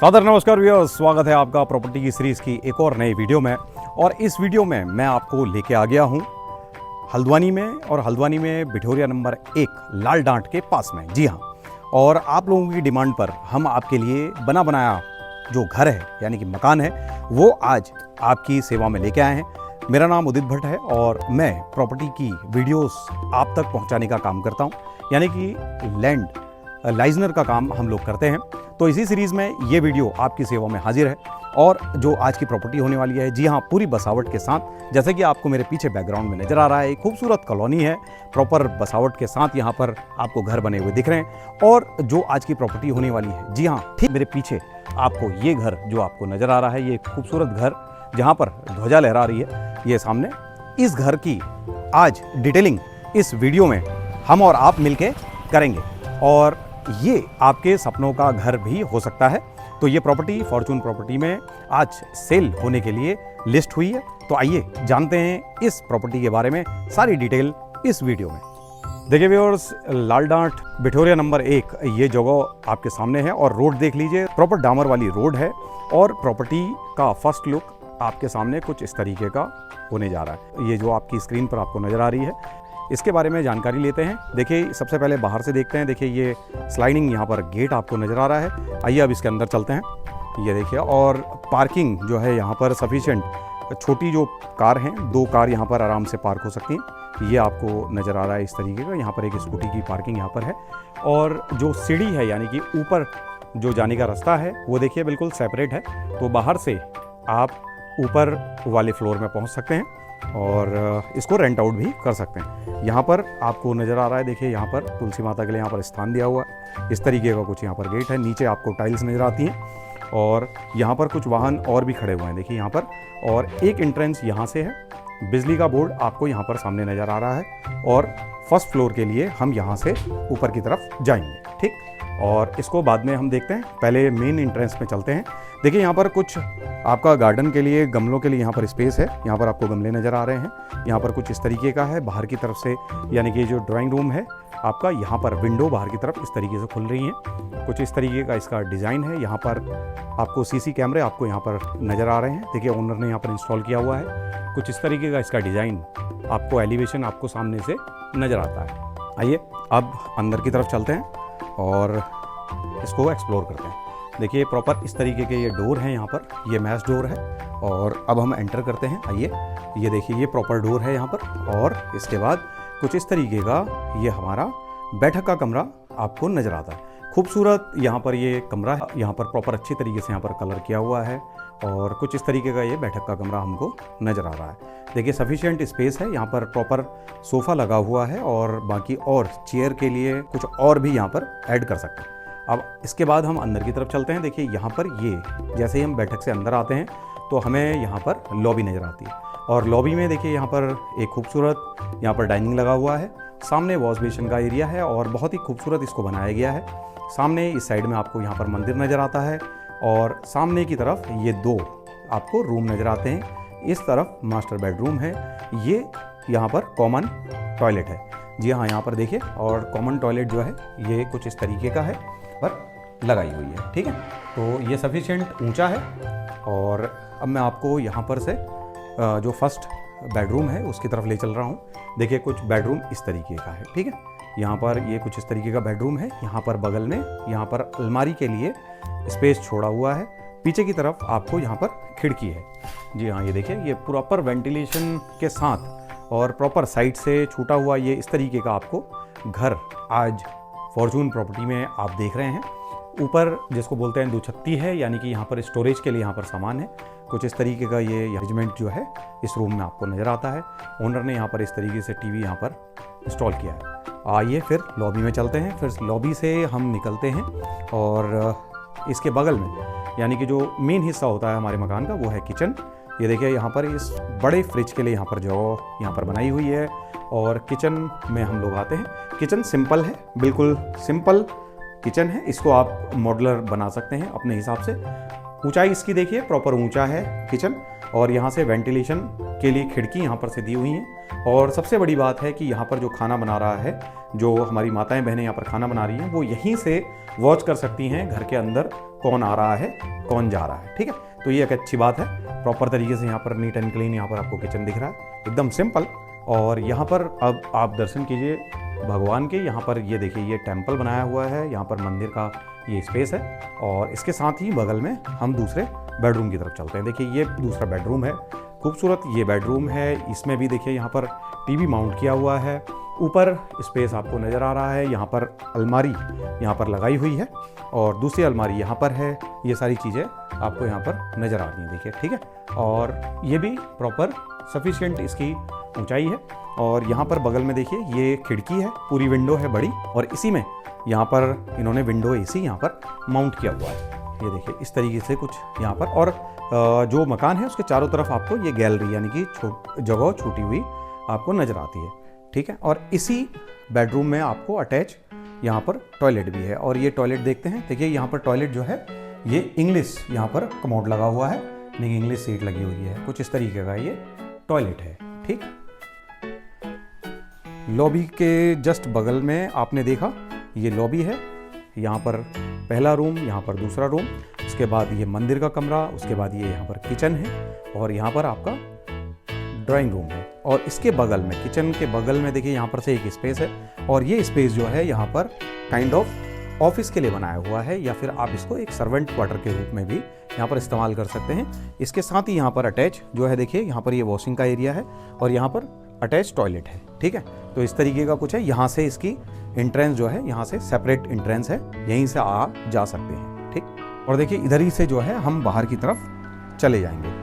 सादर नमस्कार व्यूअर्स, स्वागत है आपका प्रॉपर्टी की सीरीज़ की एक और नई वीडियो में। और इस वीडियो में मैं आपको लेके आ गया हूँ हल्द्वानी में, और हल्द्वानी में बिठौरिया नंबर 1 लाल डांट के पास में। जी हाँ, और आप लोगों की डिमांड पर हम आपके लिए बना बनाया जो घर है यानी कि मकान है वो आज आपकी सेवा में लेके आए हैं। मेरा नाम उदित भट्ट है और मैं प्रॉपर्टी की वीडियोस आप तक पहुंचाने का काम करता हूं, यानी कि लैंड लाइजनर का काम हम लोग करते हैं। तो इसी सीरीज़ में ये वीडियो आपकी सेवा में हाजिर है। और जो आज की प्रॉपर्टी होने वाली है, जी हाँ, पूरी बसावट के साथ, जैसे कि आपको मेरे पीछे बैकग्राउंड में नज़र आ रहा है, एक खूबसूरत कॉलोनी है, प्रॉपर बसावट के साथ यहाँ पर आपको घर बने हुए दिख रहे हैं। और जो आज की प्रॉपर्टी होने वाली है, जी हाँ, ठीक मेरे पीछे आपको ये घर जो आपको नज़र आ रहा है, ये खूबसूरत घर जहाँ पर ध्वजा लहरा रही है, ये सामने, इस घर की आज डिटेलिंग इस वीडियो में हम और आप मिलके करेंगे। और ये आपके सपनों का घर भी हो सकता है। तो ये प्रॉपर्टी फॉर्चून प्रॉपर्टी में आज सेल होने के लिए लिस्ट हुई है। तो आइए जानते हैं इस प्रॉपर्टी के बारे में सारी डिटेल इस वीडियो में। देखिए व्यूअर्स, लाल डांट बिठौरिया नंबर 1 ये जगह आपके सामने है और रोड देख लीजिए, प्रॉपर डामर वाली रोड है। और प्रॉपर्टी का फर्स्ट लुक आपके सामने कुछ इस तरीके का होने जा रहा है। ये जो आपकी स्क्रीन पर आपको नज़र आ रही है, इसके बारे में जानकारी लेते हैं। देखिए, सबसे पहले बाहर से देखते हैं। देखिए, ये स्लाइडिंग यहाँ पर गेट आपको नज़र आ रहा है। आइए अब इसके अंदर चलते हैं। ये देखिए, और पार्किंग जो है यहाँ पर सफिशिएंट, छोटी जो कार हैं, 2 कार यहाँ पर आराम से पार्क हो सकती हैं। ये आपको नज़र आ रहा है इस तरीके का। यहाँ पर एक स्कूटी की पार्किंग यहाँ पर है। और जो सीढ़ी है यानी कि ऊपर जो जाने का रास्ता है वो देखिए बिल्कुल सेपरेट है। तो बाहर से आप ऊपर वाले फ्लोर में पहुँच सकते हैं और इसको रेंट आउट भी कर सकते हैं। यहाँ पर आपको नज़र आ रहा है, देखिए यहाँ पर तुलसी माता के लिए यहाँ पर स्थान दिया हुआ है। इस तरीके का कुछ यहाँ पर गेट है। नीचे आपको टाइल्स नज़र आती हैं और यहाँ पर कुछ वाहन और भी खड़े हुए हैं, देखिए यहाँ पर। और एक एंट्रेंस यहाँ से है। बिजली का बोर्ड आपको यहाँ पर सामने नज़र आ रहा है। और फर्स्ट फ्लोर के लिए हम यहाँ से ऊपर की तरफ जाएंगे, ठीक। और इसको बाद में हम देखते हैं, पहले मेन एंट्रेंस में चलते हैं। देखिए, यहाँ पर कुछ आपका गार्डन के लिए, गमलों के लिए यहाँ पर स्पेस है। यहाँ पर आपको गमले नज़र आ रहे हैं। यहाँ पर कुछ इस तरीके का है बाहर की तरफ से, यानी कि जो ड्राइंग रूम है आपका, यहाँ पर विंडो बाहर की तरफ इस तरीके से खुल रही हैं। कुछ इस तरीके का इसका डिज़ाइन है। यहाँ पर आपको सीसी कैमरे आपको यहाँ पर नज़र आ रहे हैं। देखिए, ओनर ने यहाँ पर इंस्टॉल किया हुआ है। कुछ इस तरीके का इसका डिज़ाइन, आपको एलिवेशन आपको सामने से नज़र आता है। आइए अब अंदर की तरफ चलते हैं और इसको एक्सप्लोर करते हैं। देखिए, प्रॉपर इस तरीके के ये डोर हैं यहाँ पर, ये मैश डोर है। और अब हम एंटर करते हैं। आइए, ये देखिए, ये प्रॉपर डोर है यहाँ पर। और इसके बाद कुछ इस तरीके का ये हमारा बैठक का कमरा आपको नज़र आता है। खूबसूरत यहाँ पर ये कमरा है। यहाँ पर प्रॉपर अच्छी तरीके से यहाँ पर कलर किया हुआ है। और कुछ इस तरीके का ये बैठक का कमरा हमको नज़र आ रहा है। देखिए, सफिशिएंट स्पेस है। यहाँ पर प्रॉपर सोफ़ा लगा हुआ है और बाकी और चेयर के लिए कुछ और भी यहाँ पर ऐड कर सकते हैं। अब इसके बाद हम अंदर की तरफ चलते हैं। देखिए, यहाँ पर ये जैसे ही हम बैठक से अंदर आते हैं तो हमें यहाँ पर लॉबी नज़र आती है। और लॉबी में देखिए, यहाँ पर एक खूबसूरत यहाँ पर डाइनिंग लगा हुआ है। सामने वॉश बेसिन का एरिया है और बहुत ही खूबसूरत इसको बनाया गया है। सामने इस साइड में आपको यहाँ पर मंदिर नज़र आता है। और सामने की तरफ ये 2 आपको रूम नज़र आते हैं। इस तरफ मास्टर बेडरूम है। ये यहाँ पर कॉमन टॉयलेट है। जी हाँ, यहाँ पर देखिए, और कॉमन टॉयलेट जो है ये कुछ इस तरीके का है पर लगाई हुई है, ठीक है। तो ये सफिशिएंट ऊंचा है। और अब मैं आपको यहाँ पर से जो फर्स्ट बेडरूम है उसकी तरफ ले चल रहा हूँ। देखिए, कुछ बेडरूम इस तरीके का है, ठीक है। यहाँ पर ये कुछ इस तरीके का बेडरूम है। यहाँ पर बगल में यहाँ पर अलमारी के लिए स्पेस छोड़ा हुआ है। पीछे की तरफ आपको यहाँ पर खिड़की है। जी हाँ, ये देखिए, ये प्रॉपर वेंटिलेशन के साथ और प्रॉपर साइड से छूटा हुआ ये इस तरीके का आपको घर आज फॉर्चून प्रॉपर्टी में आप देख रहे हैं। ऊपर जिसको बोलते हैं दुछत्ती है, यानी कि यहाँ पर स्टोरेज के लिए यहाँ पर सामान है। कुछ इस तरीके का ये अरेंजमेंट जो है इस रूम में आपको नज़र आता है। ओनर ने यहाँ पर इस तरीके से टीवी यहाँ पर इंस्टॉल किया है। आइए फिर लॉबी में चलते हैं। फिर लॉबी से हम निकलते हैं और इसके बगल में, यानी कि जो मेन हिस्सा होता है हमारे मकान का, वो है किचन। ये देखिए, यहाँ पर इस बड़े फ्रिज के लिए यहाँ पर जगह यहाँ पर बनाई हुई है। और किचन में हम लोग आते हैं। किचन सिंपल है, बिल्कुल सिंपल किचन है। इसको आप मॉड्यूलर बना सकते हैं अपने हिसाब से। ऊंचाई इसकी देखिए प्रॉपर ऊंचा है किचन, और यहाँ से वेंटिलेशन के लिए खिड़की यहाँ पर से दी हुई हैं। और सबसे बड़ी बात है कि यहाँ पर जो खाना बना रहा है, जो हमारी माताएं बहनें यहाँ पर खाना बना रही हैं, वो यहीं से वॉच कर सकती हैं घर के अंदर कौन आ रहा है कौन जा रहा है। ठीक है, तो ये एक अच्छी बात है। प्रॉपर तरीके से यहाँ पर नीट एंड क्लीन यहाँ पर आपको किचन दिख रहा है, एकदम सिंपल। और यहाँ पर अब आप दर्शन कीजिए भगवान के। यहाँ पर ये देखिए ये टेम्पल बनाया हुआ है, यहाँ पर मंदिर का ये स्पेस है। और इसके साथ ही बगल में हम दूसरे बेडरूम की तरफ चलते हैं। देखिए ये दूसरा बेडरूम है, खूबसूरत ये बेडरूम है। इसमें भी देखिए यहाँ पर टीवी माउंट किया हुआ है, ऊपर स्पेस आपको नज़र आ रहा है। यहाँ पर अलमारी यहाँ पर लगाई हुई है और दूसरी अलमारी यहाँ पर है। ये सारी चीज़ें आपको यहाँ पर नज़र आ रही हैं, देखिए। ठीक है, और ये भी प्रॉपर सफिशिएंट इसकी ऊंचाई है। और यहाँ पर बगल में देखिए ये खिड़की है, पूरी विंडो है बड़ी, और इसी में यहाँ पर इन्होंने विंडो एसी यहाँ पर माउंट किया हुआ है। ये देखिए इस तरीके से कुछ यहाँ पर। और जो मकान है उसके चारों तरफ आपको ये गैलरी यानी कि जगह छूटी हुई आपको नज़र आती है। ठीक है, और इसी बेडरूम में आपको अटैच यहाँ पर टॉयलेट भी है। और ये टॉयलेट देखते हैं, देखिए यहाँ पर टॉयलेट जो है ये इंग्लिश यहाँ पर कमोड लगा हुआ है, नहीं इंग्लिश सीट लगी हुई है, कुछ इस तरीके का ये टॉयलेट है। ठीक, लॉबी के जस्ट बगल में आपने देखा ये लॉबी है, यहाँ पर पहला रूम, यहाँ पर दूसरा रूम, उसके बाद ये मंदिर का कमरा, उसके बाद ये यहाँ पर किचन है, और यहाँ पर आपका ड्राइंग रूम है। और इसके बगल में, किचन के बगल में देखिए यहाँ पर से एक स्पेस है, और ये स्पेस जो है यहाँ पर काइंड ऑफ ऑफिस के लिए बनाया हुआ है, या फिर आप इसको एक सर्वेंट क्वार्टर के रूप में भी यहाँ पर इस्तेमाल कर सकते हैं। इसके साथ ही यहाँ पर अटैच जो है देखिए यहाँ पर ये वॉशिंग का एरिया है, और यहाँ पर अटैच टॉयलेट है। ठीक है, तो इस तरीके का कुछ है। यहाँ से इसकी एंट्रेंस जो है, यहाँ से सेपरेट एंट्रेंस है, यहीं से आ जा सकते हैं। ठीक, और देखिए इधर ही से जो है हम बाहर की तरफ चले जाएंगे।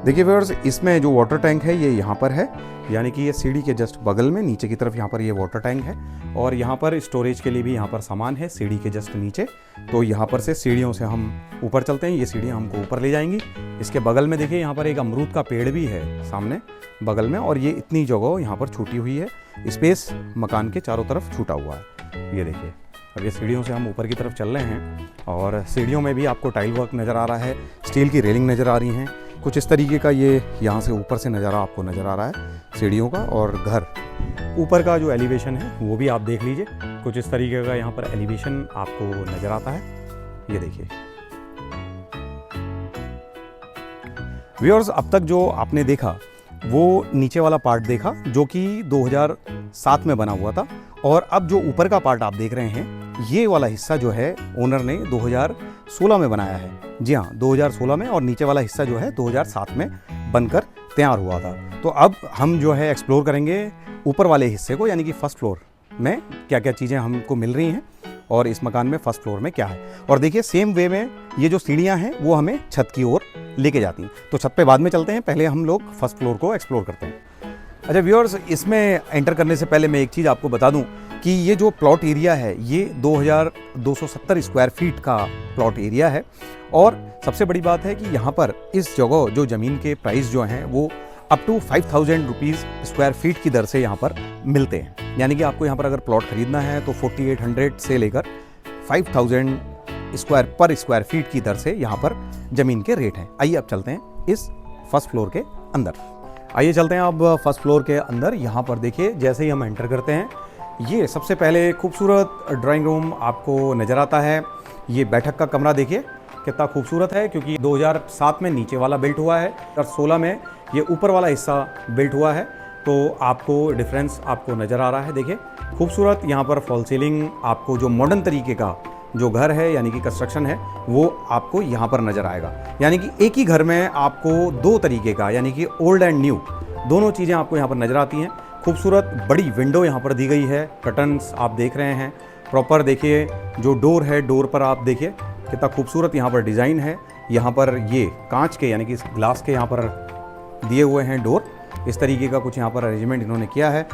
देखिए व्यूअर्स, इसमें जो वाटर टैंक है ये यहाँ पर है, यानी कि ये सीढ़ी के जस्ट बगल में नीचे की तरफ यहाँ पर ये वाटर टैंक है, और यहाँ पर स्टोरेज के लिए भी यहाँ पर सामान है सीढ़ी के जस्ट नीचे। तो यहाँ पर से सीढ़ियों से हम ऊपर चलते हैं, ये सीढ़ियाँ हमको ऊपर ले जाएंगी। इसके बगल में देखिए यहाँ पर एक अमरूद का पेड़ भी है सामने बगल में, और ये इतनी जगह यहाँ पर छूटी हुई है, स्पेस मकान के चारों तरफ छूटा हुआ है। ये देखिए, अब ये सीढ़ियों से हम ऊपर की तरफ चल रहे हैं, और सीढ़ियों में भी आपको टाइल वर्क नज़र आ रहा है, स्टील की रेलिंग नज़र आ रही हैं, कुछ इस तरीके का ये यहाँ से ऊपर से नज़ारा आपको नज़र आ रहा है सीढ़ियों का। और घर ऊपर का जो एलिवेशन है वो भी आप देख लीजिए, कुछ इस तरीके का यहाँ पर एलिवेशन आपको नज़र आता है। ये देखिए व्यूअर्स, अब तक जो आपने देखा वो नीचे वाला पार्ट देखा जो कि 2007 में बना हुआ था, और अब जो ऊपर का पार्ट आप देख रहे हैं ये वाला हिस्सा जो है ओनर ने 2016 में बनाया है। जी हाँ, 2016 में, और नीचे वाला हिस्सा जो है 2007 में बनकर तैयार हुआ था। तो अब हम जो है एक्सप्लोर करेंगे ऊपर वाले हिस्से को, यानी कि फर्स्ट फ्लोर में क्या क्या चीज़ें हमको मिल रही हैं और इस मकान में फर्स्ट फ्लोर में क्या है। और देखिए सेम वे में ये जो सीढ़ियाँ हैं वो हमें छत की ओर लेके जाती हैं। तो छत पे बाद में चलते हैं, पहले हम लोग फर्स्ट फ्लोर को एक्सप्लोर करते हैं। अच्छा व्यूअर्स, इसमें एंटर करने से पहले मैं एक चीज़ आपको बता दूं कि ये जो प्लॉट एरिया है ये 2270 स्क्वायर फीट का प्लॉट एरिया है। और सबसे बड़ी बात है कि यहाँ पर इस जगह जो ज़मीन के प्राइस जो हैं वो up to 5000 rupees square feet की दर से यहाँ पर मिलते हैं। यानी कि आपको यहाँ पर अगर प्लॉट खरीदना है तो 4800 से लेकर 5000 स्क्वायर फीट की दर से यहाँ पर ज़मीन के रेट हैं। आइए अब चलते हैं इस फर्स्ट फ्लोर के अंदर। आइए चलते हैं अब फर्स्ट फ्लोर के अंदर। यहाँ पर देखिए जैसे ही हम एंटर करते हैं ये सबसे पहले खूबसूरत ड्राइंग रूम आपको नज़र आता है। ये बैठक का कमरा देखिए कितना खूबसूरत है, क्योंकि 2007 में नीचे वाला बिल्ट हुआ है और 16 में ये ऊपर वाला हिस्सा बिल्ट हुआ है, तो आपको डिफरेंस आपको नज़र आ रहा है। देखिए खूबसूरत यहाँ पर फॉल सीलिंग, आपको जो मॉडर्न तरीके का जो घर है यानी कि कंस्ट्रक्शन है वो आपको यहाँ पर नज़र आएगा। यानी कि एक ही घर में आपको दो तरीके का यानी कि ओल्ड एंड न्यू दोनों चीज़ें आपको यहाँ पर नज़र आती हैं। खूबसूरत बड़ी विंडो यहाँ पर दी गई है, कर्टन्स आप देख रहे हैं प्रॉपर। देखिए जो डोर है, डोर पर आप देखिए कितना खूबसूरत यहाँ पर डिज़ाइन है। यहाँ पर ये कांच के यानी कि ग्लास के यहाँ पर दिए हुए हैं डोर, इस तरीके का कुछ यहाँ पर अरेंजमेंट इन्होंने किया है।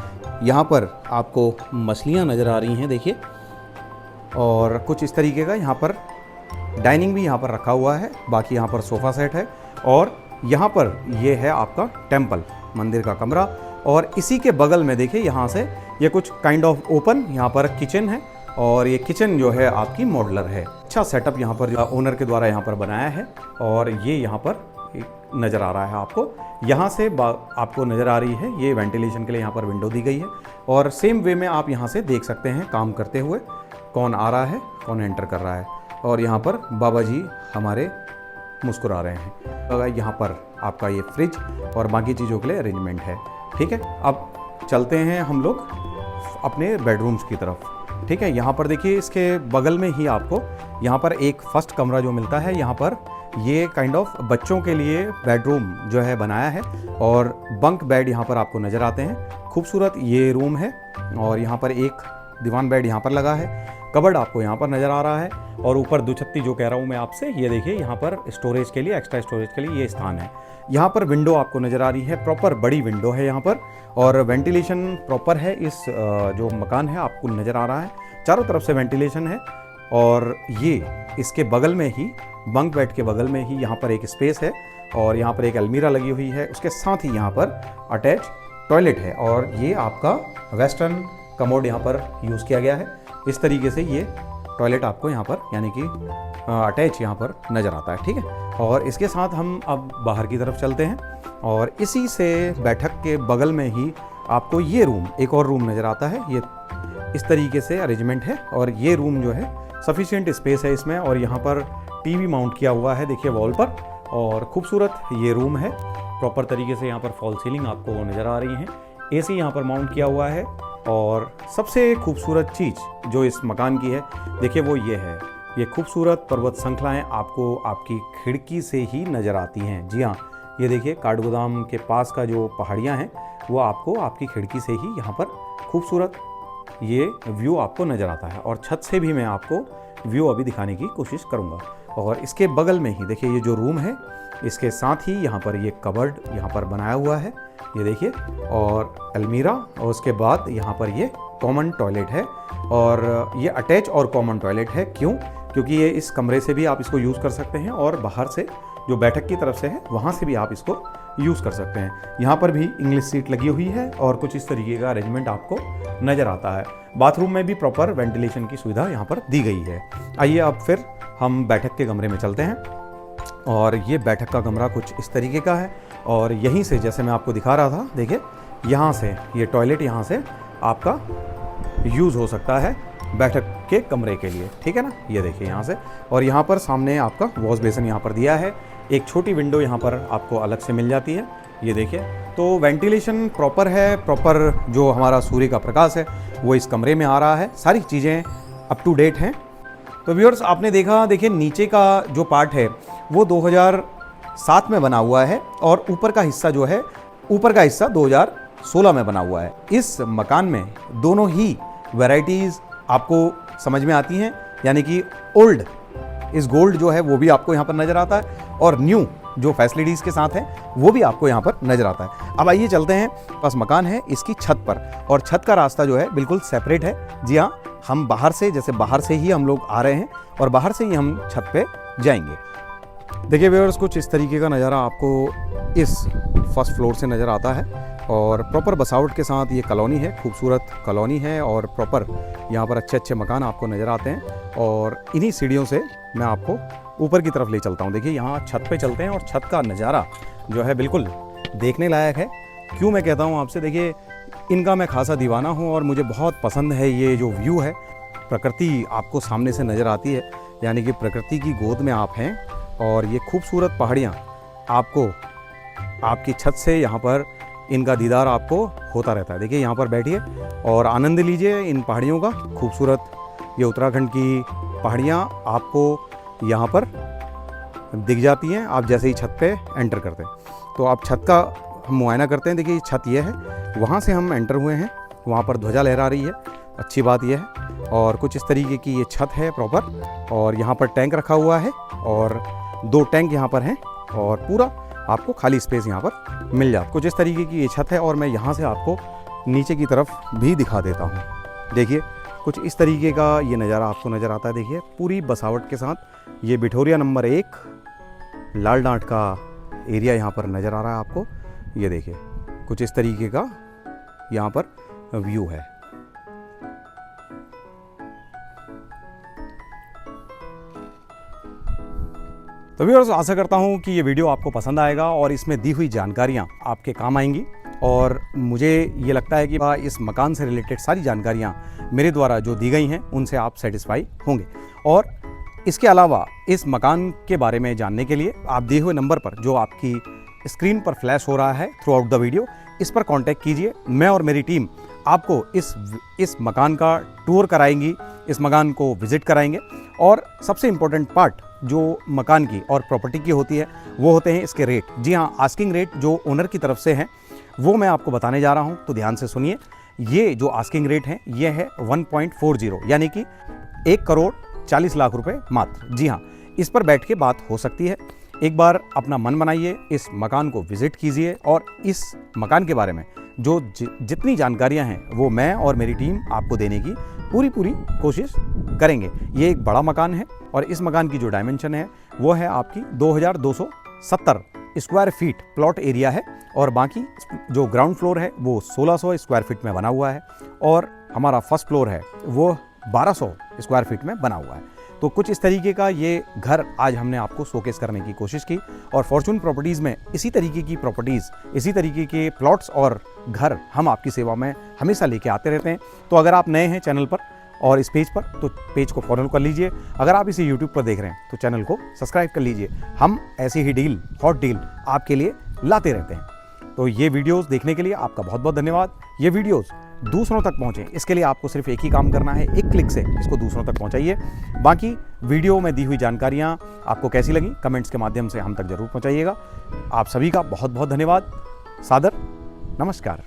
यहाँ पर आपको मछलियाँ नज़र आ रही हैं देखिए, और कुछ इस तरीके का यहाँ पर डाइनिंग भी यहाँ पर रखा हुआ है। बाकी यहाँ पर सोफ़ा सेट है, और यहाँ पर ये है आपका टेम्पल मंदिर का कमरा। और इसी के बगल में देखिए यहाँ से ये कुछ काइंड ऑफ ओपन यहाँ पर किचन है, और ये किचन जो है आपकी मॉड्यूलर है। अच्छा सेटअप यहाँ पर ओनर के द्वारा यहाँ पर बनाया है। और ये यहाँ पर नज़र आ रहा है आपको, यहाँ से आपको नज़र आ रही है ये वेंटिलेशन के लिए यहाँ पर विंडो दी गई है। और सेम वे में आप यहाँ से देख सकते हैं काम करते हुए कौन आ रहा है, कौन एंटर कर रहा है। और यहाँ पर बाबा जी हमारे मुस्कुरा रहे हैं। यहाँ पर आपका ये फ्रिज और बाकी चीज़ों के लिए अरेंजमेंट है। ठीक है, अब चलते हैं हम लोग अपने बेडरूम्स की तरफ। ठीक है, यहाँ पर देखिए इसके बगल में ही आपको यहाँ पर एक फर्स्ट कमरा जो मिलता है, यहाँ पर ये काइंड ऑफ बच्चों के लिए बेडरूम जो है बनाया है। और बंक बेड यहाँ पर आपको नज़र आते हैं। खूबसूरत ये रूम है और यहाँ पर एक दीवान बेड यहाँ पर लगा है। कबर्ड आपको यहाँ पर नज़र आ रहा है। और ऊपर दुछत्ती जो कह रहा हूँ मैं आपसे, ये देखिए यहाँ पर स्टोरेज के लिए, एक्स्ट्रा स्टोरेज के लिए ये स्थान है। यहाँ पर विंडो आपको नज़र आ रही है, प्रॉपर बड़ी विंडो है यहाँ पर। और वेंटिलेशन प्रॉपर है, इस जो मकान है आपको नज़र आ रहा है, चारों तरफ से वेंटिलेशन है। और ये इसके बगल में ही, बंक बेड के बगल में ही यहाँ पर एक स्पेस है और यहाँ पर एक अलमीरा लगी हुई है। उसके साथ ही यहाँ पर अटैच टॉयलेट है और ये आपका वेस्टर्न कमोड यहाँ पर यूज़ किया गया है। इस तरीके से ये टॉयलेट आपको यहाँ पर यानी कि अटैच यहाँ पर नज़र आता है। ठीक है, और इसके साथ हम अब बाहर की तरफ चलते हैं और इसी से बैठक के बगल में ही आपको ये रूम, एक और रूम नज़र आता है। ये इस तरीके से अरेंजमेंट है और ये रूम जो है सफिशिएंट स्पेस है इसमें। और यहाँ पर टीवी माउंट किया हुआ है, देखिए वॉल पर। और खूबसूरत ये रूम है, प्रॉपर तरीके से यहाँ पर फॉल सीलिंग आपको नज़र आ रही है। एसी यहाँ पर माउंट किया हुआ है। और सबसे खूबसूरत चीज़ जो इस मकान की है देखिए वो ये है, ये खूबसूरत पर्वत श्रृंखलाएँ आपको आपकी खिड़की से ही नज़र आती हैं। जी हाँ, ये देखिए काठगोदाम के पास का जो पहाड़ियाँ हैं वो आपको आपकी खिड़की से ही यहाँ पर खूबसूरत ये व्यू आपको नज़र आता है। और छत से भी मैं आपको व्यू अभी दिखाने की कोशिश करूँगा। और इसके बगल में ही देखिए ये जो रूम है, इसके साथ ही यहाँ पर ये कबर्ड यहाँ पर बनाया हुआ है, ये देखिए, और अलमीरा। और उसके बाद यहाँ पर ये कॉमन टॉयलेट है। और ये अटैच और कॉमन टॉयलेट है। क्यों? क्योंकि ये इस कमरे से भी आप इसको यूज़ कर सकते हैं और बाहर से जो बैठक की तरफ से है वहाँ से भी आप इसको यूज़ कर सकते हैं। यहाँ पर भी इंग्लिश सीट लगी हुई है और कुछ इस तरीके का अरेंजमेंट आपको नज़र आता है। बाथरूम में भी प्रॉपर वेंटिलेशन की सुविधा यहाँ पर दी गई है। आइए अब फिर हम बैठक के कमरे में चलते हैं। और ये बैठक का कमरा कुछ इस तरीके का है। और यहीं से, जैसे मैं आपको दिखा रहा था, देखिए यहाँ से ये टॉयलेट यहाँ से आपका यूज़ हो सकता है बैठक के कमरे के लिए। ठीक है ना, ये देखिए यहाँ से। और यहाँ पर सामने आपका वॉश बेसिन यहाँ पर दिया है। एक छोटी विंडो यहाँ पर आपको अलग से मिल जाती है, ये देखिए। तो वेंटिलेशन प्रॉपर है, प्रॉपर जो हमारा सूर्य का प्रकाश है वो इस कमरे में आ रहा है। सारी चीज़ें अप टू डेट हैं। तो व्यूअर्स, आपने देखा, देखिए नीचे का जो पार्ट है वो 2007 में बना हुआ है और ऊपर का हिस्सा जो है, ऊपर का हिस्सा 2016 में बना हुआ है। इस मकान में दोनों ही वैरायटीज़ आपको समझ में आती हैं, यानी कि ओल्ड इस गोल्ड जो है वो भी आपको यहाँ पर नज़र आता है और न्यू जो फैसिलिटीज़ के साथ है वो भी आपको यहाँ पर नज़र आता है। अब आइए चलते हैं, बस मकान है इसकी छत पर, और छत का रास्ता जो है बिल्कुल सेपरेट है। जी हाँ, हम बाहर से, जैसे बाहर से ही हम लोग आ रहे हैं और बाहर से ही हम छत पे जाएंगे। देखिए व्यूअर्स, कुछ इस तरीके का नज़ारा आपको इस फर्स्ट फ्लोर से नज़र आता है। और प्रॉपर बसावट के साथ ये कॉलोनी है, खूबसूरत कॉलोनी है और प्रॉपर यहाँ पर अच्छे अच्छे मकान आपको नज़र आते हैं। और इन्हीं सीढ़ियों से मैं आपको ऊपर की तरफ ले चलता हूँ। देखिए यहाँ छत पे चलते हैं और छत का नज़ारा जो है बिल्कुल देखने लायक है। क्यों मैं कहता हूँ आपसे, देखिए इनका मैं खासा दीवाना हूँ और मुझे बहुत पसंद है ये जो व्यू है। प्रकृति आपको सामने से नज़र आती है, यानी कि प्रकृति की गोद में आप हैं और ये खूबसूरत पहाड़ियाँ आपको आपकी छत से यहाँ पर इनका दीदार आपको होता रहता है। देखिए यहाँ पर बैठिए और आनंद लीजिए इन पहाड़ियों का। खूबसूरत ये उत्तराखंड की पहाड़ियाँ आपको यहाँ पर दिख जाती हैं आप जैसे ही छत पे एंटर करते हैं। तो आप छत का हम मुआयना करते हैं। देखिए छत ये है, वहाँ से हम एंटर हुए हैं, वहाँ पर ध्वजा लहरा रही है, अच्छी बात यह है। और कुछ इस तरीके की ये छत है प्रॉपर, और यहाँ पर टैंक रखा हुआ है और 2 टैंक यहाँ पर हैं और पूरा आपको खाली स्पेस यहाँ पर मिल जाता है। कुछ इस तरीके की ये छत है और मैं यहाँ से आपको नीचे की तरफ भी दिखा देता हूँ। देखिए कुछ इस तरीके का ये नज़ारा आपको नज़र आता है। देखिए पूरी बसावट के साथ ये बिठौरिया नंबर 1 लाल डांट का एरिया यहाँ पर नज़र आ रहा है आपको। ये देखिए कुछ इस तरीके का यहाँ पर व्यू है। तो व्यूअर्स, आशा करता हूँ कि ये वीडियो आपको पसंद आएगा और इसमें दी हुई जानकारियाँ आपके काम आएंगी। और मुझे ये लगता है कि इस मकान से रिलेटेड सारी जानकारियाँ मेरे द्वारा जो दी गई हैं उनसे आप सेटिस्फाई होंगे। और इसके अलावा इस मकान के बारे में जानने के लिए आप दिए हुए नंबर पर, जो आपकी स्क्रीन पर फ्लैश हो रहा है थ्रू आउट द वीडियो, इस पर कांटेक्ट कीजिए। मैं और मेरी टीम आपको इस मकान का टूर कराएंगी, इस मकान को विज़िट कराएंगे। और सबसे इम्पोर्टेंट पार्ट जो मकान की और प्रॉपर्टी की होती है वो होते हैं इसके रेट। जी हाँ, आस्किंग रेट जो ओनर की तरफ से हैं वो मैं आपको बताने जा रहा हूँ, तो ध्यान से सुनिए। ये जो आस्किंग रेट है ये है 1.40, यानी कि 1,40,00,000 रुपए मात्र। जी हाँ, इस पर बैठ के बात हो सकती है। एक बार अपना मन बनाइए, इस मकान को विज़िट कीजिए और इस मकान के बारे में जो जितनी जानकारियां हैं वो मैं और मेरी टीम आपको देने की पूरी कोशिश करेंगे। ये एक बड़ा मकान है और इस मकान की जो डायमेंशन है वो है आपकी 2270 स्क्वायर फीट प्लॉट एरिया है, और बाकी जो ग्राउंड फ्लोर है वो 1600 स्क्वायर फीट में बना हुआ है, और हमारा फर्स्ट फ्लोर है वो 1200 स्क्वायर फीट में बना हुआ है। तो कुछ इस तरीके का ये घर आज हमने आपको शोकेस करने की कोशिश की। और फॉर्चून प्रॉपर्टीज़ में इसी तरीके की प्रॉपर्टीज़, इसी तरीके के प्लॉट्स और घर हम आपकी सेवा में हमेशा लेके आते रहते हैं। तो अगर आप नए हैं चैनल पर और इस पेज पर, तो पेज को फॉलो कर लीजिए। अगर आप इसे यूट्यूब पर देख रहे हैं तो चैनल को सब्सक्राइब कर लीजिए। हम ऐसी ही डील, हॉट डील आपके लिए लाते रहते हैं। तो ये वीडियोस देखने के लिए आपका बहुत बहुत धन्यवाद। ये वीडियोस दूसरों तक पहुंचे, इसके लिए आपको सिर्फ एक ही काम करना है, एक क्लिक से इसको दूसरों तक पहुंचाइए। बाकी वीडियो में दी हुई जानकारियां आपको कैसी लगी कमेंट्स के माध्यम से हम तक जरूर पहुंचाइएगा। आप सभी का बहुत बहुत धन्यवाद। सादर नमस्कार।